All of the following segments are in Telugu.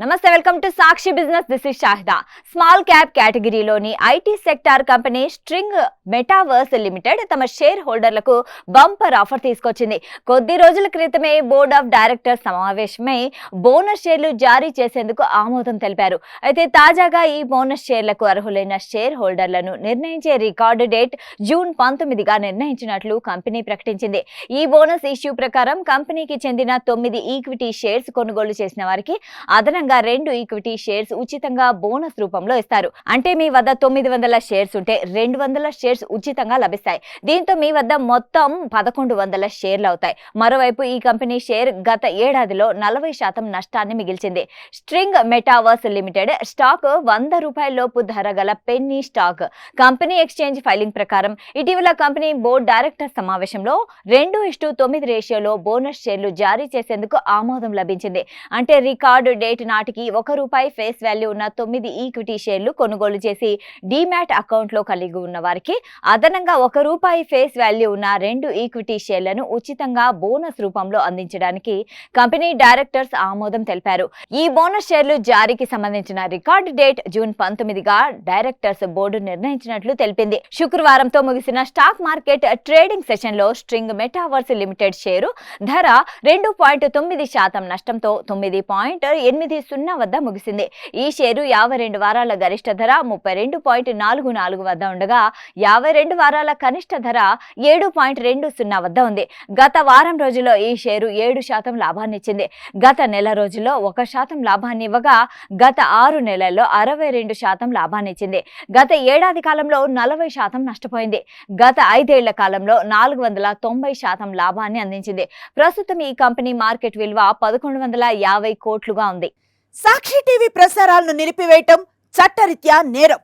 నమస్తే, welcome to Sakshi business. This is Shahida. Small cap కేటగిరీలోని IT sector company String Metaverse limited తమ షేర్ హోల్డర్లకు బంపర్ ఆఫర్ తీసుకొచ్చింది. కొద్ది రోజుల క్రితమే బోర్డ్ ఆఫ్ డైరెక్టర్స్ సమావేశమై బోనస్ షేర్లు జారీ చేసేందుకు ఆమోదం తెలిపారు. అయితే తాజాగా ఈ బోనస్ షేర్లకు అర్హులైన షేర్ హోల్డర్లను నిర్ణయించే రికార్డు డేట్ జూన్ 19గా నిర్ణయించినట్లు కంపెనీ ప్రకటించింది. ఈ బోనస్ ఇష్యూ ప్రకారం కంపెనీకి చెందిన 9 ఈక్విటీ షేర్స్ కొనుగోలు చేసిన వారికి అదనంగా 2 ఈక్విటీ షేర్స్ ఉచితంగా బోనస్ రూపంలో ఇస్తారు. అంటే మీ వద్ద 900 షేర్స్ ఉంటే 200 షేర్స్ ఉచితంగా లభిస్తాయి. దీంతో మీ వద్ద మొత్తం 1100 షేర్లు అవుతాయి. మరోవైపు ఈ కంపెనీ షేర్ గత ఏడాదిలో 40% నష్టాన్ని మిగిల్చింది. స్ట్రింగ్ మెటావర్స్ లిమిటెడ్ స్టాక్ ₹100 లోపు ధర గల penny stock. Company exchange filing ప్రకారం ఇటీవల కంపెనీ బోర్డు డైరెక్టర్ సమావేశంలో 2:9 రేషియోలో బోనస్ షేర్లు జారీ చేసేందుకు ఆమోదం లభించింది. అంటే రికార్డు డేట్ నాటికి ₹1 ఫేస్ వాల్యూ ఉన్న 9 ఈక్విటీ షేర్లు కొనుగోలు చేసి డీమ్యాట్ అకౌంట్లో కలిగి ఉన్న వారికి అదనంగా ₹1 ఫేస్ వాల్యూ ఉన్న 2 ఈక్విటీ షేర్లను ఉచితంగా బోనస్ రూపంలో అందించడానికి కంపెనీ డైరెక్టర్స్ ఆమోదం తెలిపారు. ఈ బోనస్ షేర్లు జారీకి సంబంధించిన రికార్డు డేట్ జూన్ 19గా డైరెక్టర్స్ బోర్డు నిర్ణయించినట్లు తెలిపింది. శుక్రవారంతో ముగిసిన స్టాక్ మార్కెట్ ట్రేడింగ్ సెషన్లో స్ట్రింగ్ మెటావర్స్ లిమిటెడ్ షేరు ధర 2.9% నష్టంతో 9.80 వద్ద ముగిసింది. ఈ షేరు 52 వారాల గరిష్ట ధర 32.44 వద్ద ఉండగా 52 వారాల కనిష్ట ధర 7.20 వద్ద ఉంది. గత వారం రోజుల్లో ఈ షేరు 7% లాభాన్నిచ్చింది. గత నెల రోజుల్లో 1% లాభాన్ని ఇవ్వగా గత 6 నెలల్లో 62% లాభాన్నిచ్చింది. గత ఏడాది కాలంలో 40% నష్టపోయింది. గత 5 ఏళ్ల కాలంలో 490% లాభాన్ని అందించింది. ప్రస్తుతం ఈ కంపెనీ మార్కెట్ విలువ 1150 కోట్లుగా ఉంది. సాక్షి టీవీ ప్రసారాలను నిలిపివేయటం చట్టరీత్యా నేరం.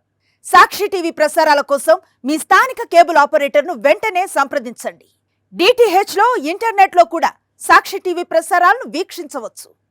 సాక్షి టీవీ ప్రసారాల కోసం మీ స్థానిక కేబుల్ ఆపరేటర్ను వెంటనే సంప్రదించండి. DTH లో ఇంటర్నెట్లో కూడా సాక్షి టీవీ ప్రసారాలను వీక్షించవచ్చు.